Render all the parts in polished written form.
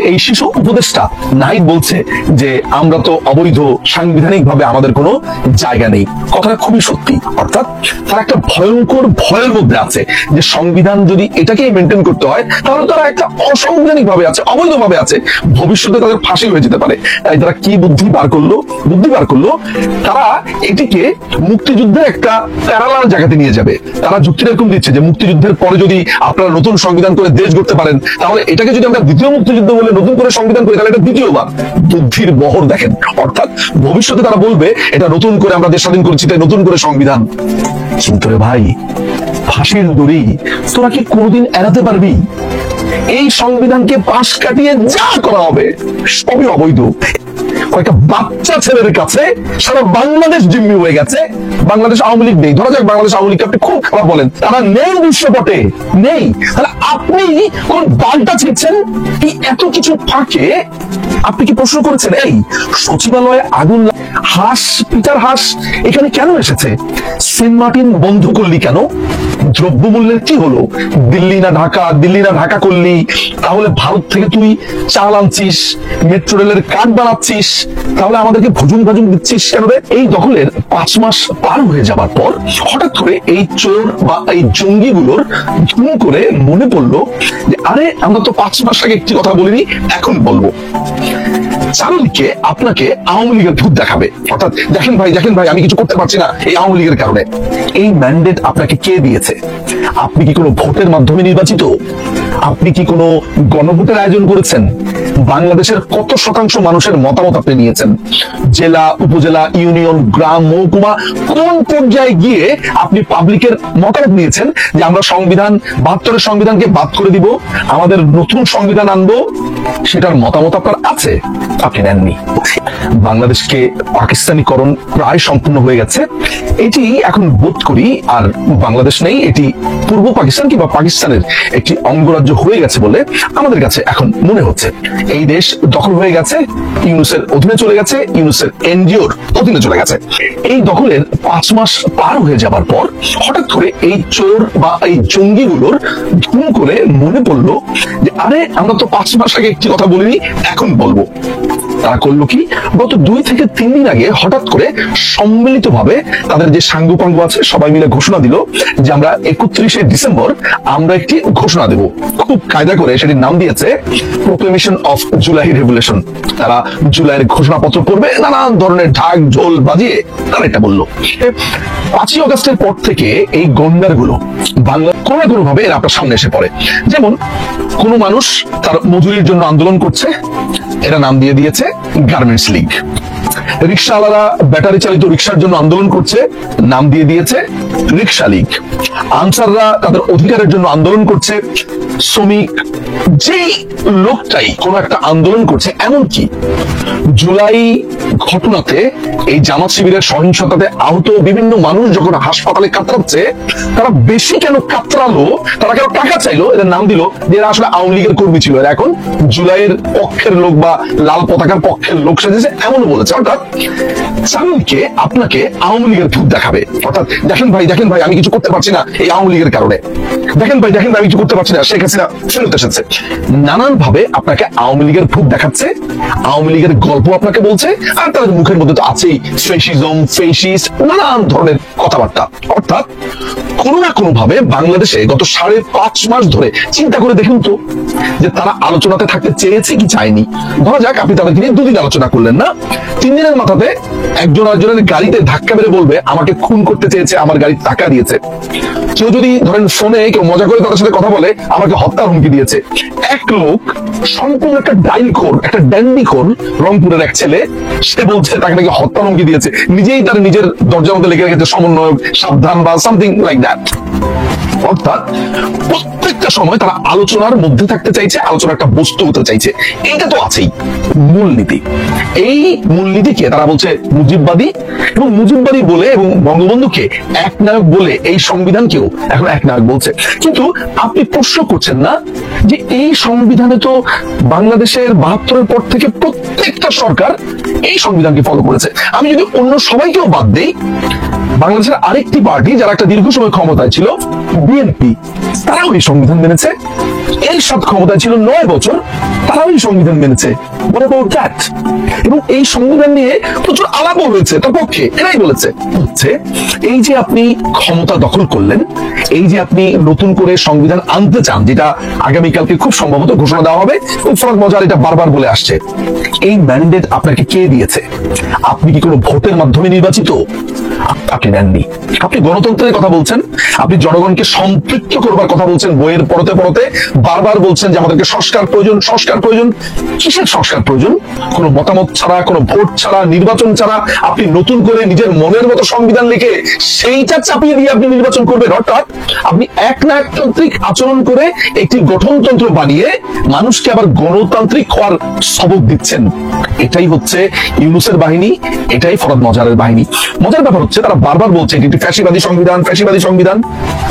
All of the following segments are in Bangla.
এই শিশু উপদেষ্টা নাহিদ বলছে যে আমরা তো অবৈধ, সাংবিধানিক ভাবে আমাদের কোনো জায়গা নেই। কথাটা খুবই সত্যি। অর্থাৎ তারা একটা ভয়ঙ্কর ভয়ের মধ্যে আছে যে সংবিধান যদি এটাকেই মেনটেন করতে হয় তাহলে তারা একটা অসাংবিধানিক ভাবে আছে, অবৈধ ভাবে আছে, ভবিষ্যতে তাদের ফাঁসি হয়ে যেতে পারে। তাই তারা কি বুদ্ধি বার করলো, তারা এটিকে মুক্তিযুদ্ধের একটা প্যারালাল জায়গাতে নিয়ে যাবে। তারা যুক্তি এরকম দিচ্ছে যে মুক্তিযুদ্ধের পরে যদি আপনারা নতুন সংবিধান করে দেশ গড়তে পারেন, তাহলে এটাকে যদি আমরা দ্বিতীয় মুক্তিযুদ্ধ বলে নতুন করে সংবিধান করি তাহলে এটা দ্বিতীয়বার। বুদ্ধির বহর দেখেন। অর্থাৎ ভবিষ্যতে তারা বলবে এটা নতুন করে আমরা দেশ স্বাধীন করেছি, তাই নতুন করে সংবিধান। কিন্তু রে ভাই, ফাঁসির দড়ি তোরা কি কোনোদিন এড়াতে পারবি? এই সংবিধানকে পাশ কাটিয়ে যা করা হবে সবই অবৈধ। কয়েকটা বাচ্চা ছেলের কাছে সারা বাংলাদেশ জিম্মি হয়ে গেছে। বাংলাদেশ আওয়ামী লীগ নেই, ধরা যাক বাংলাদেশ আওয়ামী লীগকে আপনি খুব খারাপ বলেন, তারা নেই বিশ্বপটে, নেই। তাহলে আপনি কোন বালটা ছিটছেন? এই এত কিছু ফাঁকে আপনি কি প্রশ্ন করেছেন এই সচিবালয়ে আগুন, হাঁস, পিটার হাঁস এখানে কেন এসেছে? সেন্ট মার্টিন বন্ধ করলি কেন? দ্রব্যমূল্যের কি হলো? দিল্লি না ঢাকা করলি, তাহলে ভারত থেকে তুই চাল আনছিস, মেট্রো রেলের কার্ড বানাচ্ছিস, তাহলে আমাদেরকে ভুজুম দিচ্ছিস কেন রে? এই দখলের 5 মাস পার হয়ে যাবার পর হঠাৎ করে এই চোর বা এই জঙ্গিগুলোর ধুম করে মনে পড়লো যে আরে আমরা তো 5 মাস আগে একটি কথা বলিনি, এখন বলবো। চারদিকে আপনাকে আওয়ামী লীগের ভূত দেখাবে। অর্থাৎ দেখেন ভাই আমি কিছু করতে পারছি না এই আওয়ামী লীগের কারণে। এই ম্যান্ডেট আপনাকে কে দিয়েছে? আপনি কি কোনো ভোটের মাধ্যমে নির্বাচিত? আপনি কি কোনো গণভোটের আয়োজন করেছেন? বাংলাদেশের কত শতাংশ মানুষের মতামত আপনি নিয়েছেন? জেলা, উপজেলা, ইউনিয়ন, গ্রাম, মহকুমা, কোন পর্যায়ে গিয়ে আপনি পাবলিকের মতামত নিয়েছেন যে আমরা সংবিধান 72-এর সংবিধানকে বাদ করে দিব, আমাদের নতুন সংবিধান আনবো? সেটার মতামত আপনার আছে? আপনি নেননি। বাংলাদেশকে পাকিস্তানিকরণ প্রায় সম্পূর্ণ হয়ে গেছে। এটি এখন বোধ করি আর বাংলাদেশ নেই, এটি পূর্ব পাকিস্তান কিংবা পাকিস্তানের একটি অঙ্গরাজ্য হয়ে গেছে বলে আমাদের কাছে এখন মনে হচ্ছে। এই দেশ দখল হয়ে গেছে, ইউনুসের অধীনে চলে গেছে, ইউনুসের এনজিওর অধীনে চলে গেছে। এই দখলের 5 মাস পার হয়ে যাবার পর হঠাৎ করে এই চোর বা এই জঙ্গিগুলোর ধুম করে মনে পড়লো যে আরে আমরা তো 5 মাস আগে একটি কথা বলিনি, এখন বলবো। তারা করলো কি, গত 2 থেকে 3 দিন আগে হঠাৎ করে সম্মিলিতভাবে তাদের যে সাঙ্গপাঙ্গ আছে সবাই মিলে ঘোষণা দিল যে আমরা 31শে ডিসেম্বর আমরা একটি ঘোষণা দেব। খুব কায়দা করে সেটির নাম দিয়েছে প্রোক্লেমেশন অফ জুলাই রেভলিউশন। তারা জুলাইয়ের ঘোষণাপত্র করবে, নানান ধরনের ঢাক ঢোল বাজিয়ে তারা এটা বললো। 5ই আগস্টের পর থেকে এই গন্ডারগুলো বাংলা কোনো না কোনো ভাবে এরা আপনার সামনে এসে পড়ে। যেমন কোন মানুষ তার মজুরির জন্য আন্দোলন করছে, এরা নাম দিয়ে দিয়েছে গার্মেন্টস লীগ। রিক্সাওয়ালারা ব্যাটারি চালিত রিক্সার জন্য আন্দোলন করছে, নাম দিয়ে দিয়েছে রিক্সা লীগ। আনসাররা তাদের অধিকারের জন্য আন্দোলন করছে, শ্রমিক। যেই লোকটাই কোন একটা আন্দোলন করছে, এমনকি জুলাই ঘটনাতে এই জামাত শিবিরের সহিংসতাতে আহত বিভিন্ন মানুষ যখন হাসপাতালে কাতরাচ্ছে, তারা বেশি কেন কাতরালো, তারা কেন টাকা চাইলো, এদের নাম দিল যে এরা আসলে আওয়ামী লীগের কর্মী ছিল, এরা এখন জুলাইয়ের পক্ষের লোক বা লাল পতাকার পক্ষের লোক সেজেছে, এমনও বলেছে। অর্থাৎ চারদিকে আপনাকে আওয়ামী লীগের ভূত দেখাবে। অর্থাৎ দেখেন ভাই আমি কিছু করতে পারছি না এই আওয়ামী লীগের কারণে, দেখেন ভাই আমি কিছু করতে পারছি না, শেখ হাসিনা ফেরত এসেছে। নানান ভাবে আপনাকে আওয়ামী লীগের ভূত দেখাচ্ছে, আওয়ামী লীগের গল্প আপনাকে বলছে, আর তাদের মুখের মধ্যে তো আছেই ফেসিজম, ফেসিস্ট, নানান ধরনের কথাবার্তা। অর্থাৎ কোনো না কোনো ভাবে বাংলাদেশে গত 5.5 মাস ধরে চিন্তা করে দেখুন তো যে তারা আলোচনাতে থাকতে চেয়েছে কি চায়নি। ধরা যাক আপনি তাদেরকে নিয়ে 2 দিন আলোচনা করলেন না, 3 দিনের মাথাতে একজন আরেকজনের গাড়িতে ধাক্কা মেরে বলবে আমাকে খুন করতে চেয়েছে, আমার গাড়ির টাকা দিয়েছে। কেউ যদি ধরেন ফোনে কেউ মজা করে তাদের সাথে কথা বলে আমাকে হত্যার হুমকি দিয়েছে। এক লোক সম্পূর্ণ একটা ডাইলখোর, একটা ড্যান্ডিখোর, রংপুরের এক ছেলে, সে বলছে তাকে নাকি হত্যার হুমকি দিয়েছে, নিজেই তার নিজের দরজার মধ্যে লিখে রেখেছে সমন্বয়ক সাবধান বা সামথিং লাইক দ্যাট। অর্থাৎ প্রত্যেকটা সময় তারা আলোচনার মধ্যে থাকতে চাইছে, আলোচনার একটা বস্তু হতে চাইছে। এইটা তো আছেই মূলনীতি। এই মূলনীতিকে তারা বলছে মুজিববাদী, এবং মুজিববাদী বলে এবং বঙ্গবন্ধুকে একনায়ক বলে এই সংবিধানকেও এখন একনায়ক বলছে। কিন্তু আপনি প্রশ্ন করছেন না যে এই সংবিধানে তো বাংলাদেশের 72-এর পর থেকে প্রত্যেকটা সরকার এই সংবিধানকে ফলো করেছে। আমি যদি অন্য সবাইকেও বাদ দেই, বাংলাদেশের আরেকটি পার্টি যারা একটা দীর্ঘ সময় ক্ষমতায় ছিল, বিএনপি, তারাও এই সংবিধান মেনেছে। এরশাদ ক্ষমতায় ছিল 9 বছর, তারাও এই সংবিধান মেনেছে। What about that? এবং এই সংবিধান নিয়ে প্রচুর আলাপও হয়েছে তার পক্ষে, এরাই বলেছে হচ্ছে এই যে আপনি ক্ষমতা দখল করলেন, এই যে আপনি নতুন করে সংবিধান আনতে চান, যেটা আগামীকালকে খুব সম্ভবত ঘোষণা দেওয়া হবে, ফরহাদ মজার এটা বারবার বলে আসছে, এই ম্যান্ডেট আপনাকে কে দিয়েছে? আপনি কি কোনো ভোটের মাধ্যমে নির্বাচিত? আপনি নেননি। আপনি গণতন্ত্রের কথা বলছেন, আপনি জনগণকে সম্পৃক্ত করবার কথা বলছেন, বইয়ের পড়তে পড়তে বারবার বলছেন যে আমাদেরকে সংস্কার প্রয়োজন, সংস্কার প্রয়োজন। কিসের সংস্কার প্রয়োজন? কোনো মতামত ছাড়া, কোনো ভোট ছাড়া, নির্বাচন ছাড়া আপনি নতুন করে নিজের মনের মতো সংবিধান লিখে সেইটা চাপিয়ে দিয়ে আপনি নির্বাচন করবেন। অর্থাৎ আপনি একনায়কতান্ত্রিক আচরণ করে একটি গঠনতন্ত্র বানিয়ে মানুষকে আবার গণতান্ত্রিক হওয়ার সবক দিচ্ছেন। এটাই হচ্ছে ইউনূসের বাহিনী, এটাই ফরহাদ মজারের বাহিনী। মজার ব্যাপার হচ্ছে তারা বারবার বলছে এটি ফ্যাসিবাদী সংবিধান, ফ্যাসিবাদী সংবিধান।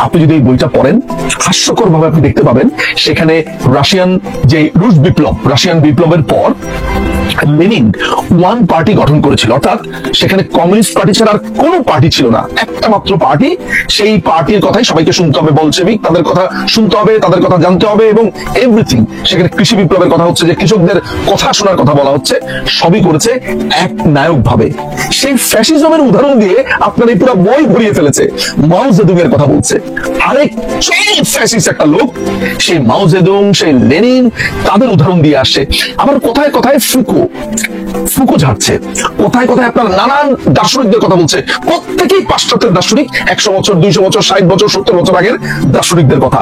আপনি যদি এই বইটা পড়েন, হাস্যকর ভাবে আপনি দেখতে পাবেন সেখানে রুশ বিপ্লব, রাশিয়ান বিপ্লবের পর লেনিন ওয়ান পার্টি গঠন করেছিল, অর্থাৎ সেখানে কমিউনিস্ট পার্টি ছাড়া আর কোনো পার্টি ছিল না, একটা মাত্র পার্টি। সেই পার্টির কথাই সবাইকে শুনতে হবে, বলশেভিক, তাদের কথা শুনতে হবে, তাদের কথা জানতে হবে এবং এভরিথিং। সেখানে কৃষি বিপ্লবের কথা হচ্ছে, যে কৃষকদের কথা শোনার কথা বলা হচ্ছে, সবই করেছে এক নায়ক ভাবে। সেই ফ্যাসিজমের উদাহরণ দিয়ে আপনার এই পুরো বই ভরিয়ে ফেলেছে। মাও জেদুং এর কথা বলছে, আরেক ফ্যাসিস্ট একটা লোক, সেই মাও জেদুং, সেই লেনিন, তাদের উদাহরণ দিয়ে আসছে। আবার কোথায় কোথায় ফুকো ঝাড়ছে, কোথায় কোথায় আপনার নানান দার্শনিকদের কথা বলছে, প্রত্যেকেই পাশ্চাত্যের দার্শনিক, 100 বছর, 200 বছর, 60 বছর, 70 বছর আগের দার্শনিকদের কথা।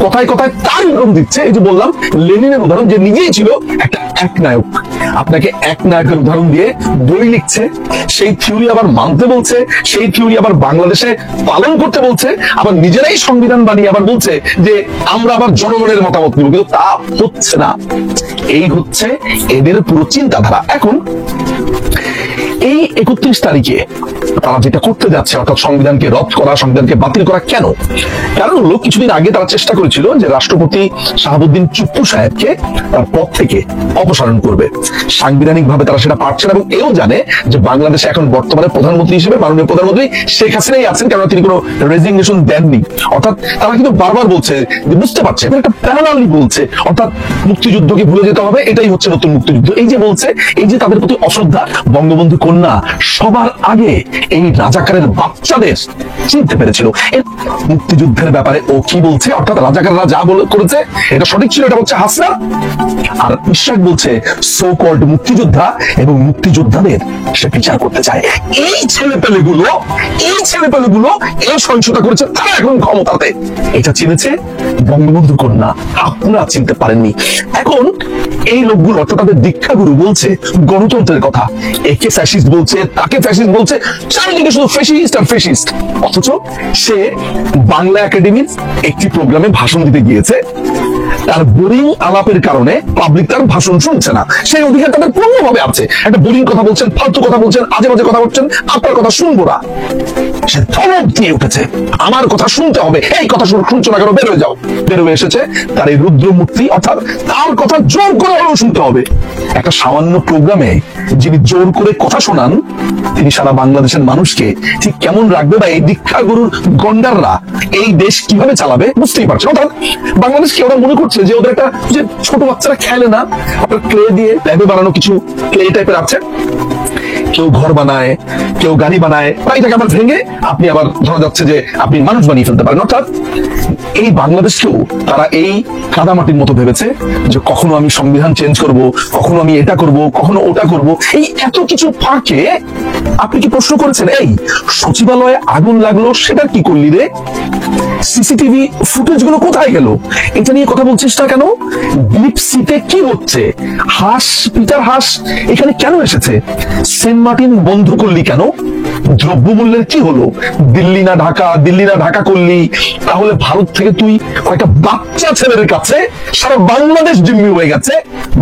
কোথায় কোথায় তার উদাহরণ দিচ্ছে। এই যে বললাম লেনিনের উদাহরণ, যে নিজেই ছিল একটা একনায়ক, আপনাকে একনায়কের উদাহরণ দিয়ে বই লিখছে, সেই থিওরি আবার মানতে বলছে, সেই থিওরি আবার বাংলাদেশে পালন করতে বলছে, আবার নিজেরাই সংবিধান বানিয়ে আবার বলছে যে আমরা আবার জনগণের মতামত নিব, কিন্তু তা হচ্ছে না। এই হচ্ছে এদের পুরো চিন্তাধারা। এখন এই 31 তারিখে তারা যেটা করতে যাচ্ছে, অর্থাৎ সংবিধানকে রদ করা, সংবিধানকে বাতিল করা, কেন? কারণ হলো কিছুদিন আগে তারা চেষ্টা করেছিল যে রাষ্ট্রপতি শাহাবুদ্দিন চুপ্পু সাহেবকে তার পদ থেকে অপসারণ করবে। সাংবিধানিক ভাবে তারা সেটা পারছে না এবং এও জানে যে বাংলাদেশে এখন বর্তমানে প্রধানমন্ত্রী হিসেবে মাননীয় প্রধানমন্ত্রী শেখ হাসিনাই আছেন, কারণ তিনি কোনো রেজিগনেশন দেননি। অর্থাৎ তারা কিন্তু বারবার বলছে, বুঝতে পারছে একটা প্যারালালি বলছে, অর্থাৎ মুক্তিযুদ্ধকে ভুলে যেতে হবে, এটাই হচ্ছে নতুন মুক্তিযুদ্ধ। এই যে বলছে, এই যে তাদের প্রতি অশ্রদ্ধা, বঙ্গবন্ধু কন্যা সবার আগে এই রাজাকারের বাচ্চাদের চিনতে পেরেছিল। মুক্তিযুদ্ধের ব্যাপারে ও কি বলছে, অর্থাৎ রাজাকাররা যা করেছে এটা সঠিক ছিল, এটা হচ্ছে হাসনা। আর ইশরাক বলছে সো কল্ড মুক্তিযোদ্ধা এবং মুক্তিযোদ্ধাদের সে বিচার করতে চায়। এই ছেলেপেলেগুলো এই সহিংসতা করেছে, তারা এখন ক্ষমতাতে। এটা চিনেছে বঙ্গবন্ধু কন্যা, আপনারা চিনতে পারেননি। এখন এই লোকগুলো, অর্থাৎ তাদের দীক্ষাগুরু বলছে গণতন্ত্রের কথা, একে ফ্যাসিস্ট বলছে, তাকে ফ্যাসিস্ট বলছে, চারিদিকে শুধু ফ্যাসিস্ট আর ফ্যাসিস্ট। অথচ সে বাংলা একাডেমির একটি প্রোগ্রামে ভাষণ দিতে গিয়েছে, তার বোরিং আলাপের কারণে পাবলিক তার ভাষণ শুনছে না। সেই অধিকার তাদের পূর্ণভাবে আছে। একটা বোরিং কথা বলছেন, ফালতু কথা বলছেন, আজে বাজে কথা বলছেন, আপনার কথা শুনবো না। সে ধমক দিয়ে উঠেছে, আমার কথা শুনতে হবে, এই কথা শুনছো না কেন, বের হয়ে যাও। বের হয়ে এসেছে তার এই রুদ্রমূর্তি, অর্থাৎ তার কথা জোর করে হলেও শুনতে হবে। একটা সামান্য প্রোগ্রামে যিনি জোর করে কথা শোনান, তিনি সারা বাংলাদেশের মানুষকে ঠিক কেমন রাখবে, বা এই দীক্ষাগুরুর গন্ডাররা এই দেশ কিভাবে চালাবে বুঝতেই পারছে। অর্থাৎ বাংলাদেশকে ওরা মনে করছে যে ওদের একটা, যে ছোট বাচ্চারা খেলে না, আপনার ক্লে দিয়ে ল্যাবে বানানো কিছু ক্লে টাইপের আছে, কেউ ঘর বানায়, কেউ গাড়ি বানায়, এটাকে আবার ভেঙে আপনি আবার ধরা যাচ্ছে যে আপনি মানুষ বানিয়ে ফেলতে পারেন। অর্থাৎ এই বাংলাদেশকেও তারা এই কাদামাটির মতো ভেবেছে যে কখনো আমি সংবিধান চেঞ্জ করব, কখনো আমি এটা করব, কখনো ওটা করব। এই এত কিছু ফাঁকে আপনি কি প্রশ্ন করেছেন, এই সচিবালয়ে আগুন লাগলো, সেটা কি করলি রে? সিসিটিভি ফুটেজ গুলো কোথায় গেল? এটা নিয়ে কথা বলছিস না কেন? ডিপসিতে কি হচ্ছে? পিটার হাস এখানে কেন এসেছে? সেন্ট মার্টিন বন্ধ করলি কেন? দ্রব্যমূল্যের কি হলো? দিল্লি না ঢাকা করলি, তাহলে ভারত থেকে তুই কয়েকটা বাচ্চা ছেলেদের কাছে সারা বাংলাদেশ জিম্মি হয়ে গেছে।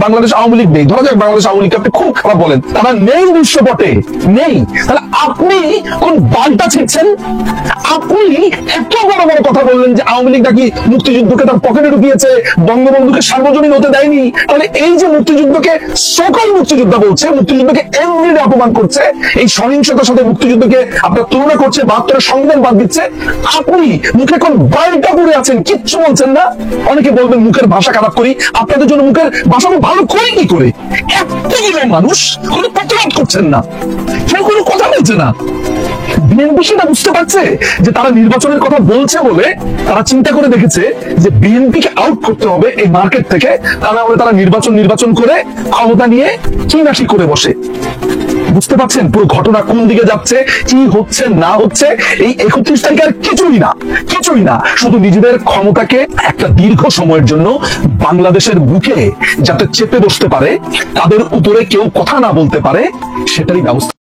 বাংলাদেশ আওয়ামী লীগ নেই, ধরা যাক বাংলাদেশ আওয়ামী লীগকে আপনি খুব খারাপ বলেন, তারা নেই বিশ্বপটে, নেই। তাহলে আপনি কোন বালটা ছিঁড়ছেন? আপনি এত বড় বড় কথা বললেন যে আওয়ামী লীগ নাকি মুক্তিযুদ্ধকে তার পকেটে ঢুকিয়েছে, বঙ্গবন্ধুকে সার্বজনীন হতে দেয়নি। তাহলে এই যে মুক্তিযুদ্ধকে সকল মুক্তিযোদ্ধা বলছে, মুক্তিযুদ্ধকে এমনি অপমান করছে, এই সহিংসতার সাথে মুক্তিযুদ্ধকে আপনার তুলনা করছে, 72-এর সংবিধান বাদ দিচ্ছে, আপনি মুখে কোন বাইরটা পড়ে আছেন, কিচ্ছু বলছেন না। অনেকে বলবেন মুখের ভাষা খারাপ করি, আপনাদের জন্য মুখের ভাষা ভালো করি কি করে? এতগুলো মানুষ কোনো প্রতিবাদ করছেন না, কেউ কোনো কথা বলছে না। বিএনপি সেটা বুঝতে পারছে যে তারা নির্বাচনের কথা বলছে বলে তারা চিন্তা করে দেখেছে যে বিএনপিকে আউট করতে হবে এই মার্কেট থেকে, তা না হলে তারা নির্বাচন করে ক্ষমতা নিয়ে চিনাশি করে বসে। বুঝতে পারছেন পুরো ঘটনা কোন দিকে যাচ্ছে, কি হচ্ছে না হচ্ছে? এই 31 তারিখ আর কিছুই না, শুধু নিজেদের ক্ষমতাকে একটা দীর্ঘ সময়ের জন্য বাংলাদেশের বুকে যাতে চেপে বসতে পারে, তাদের উপরে কেউ কথা না বলতে পারে, সেটাই ব্যবস্থা।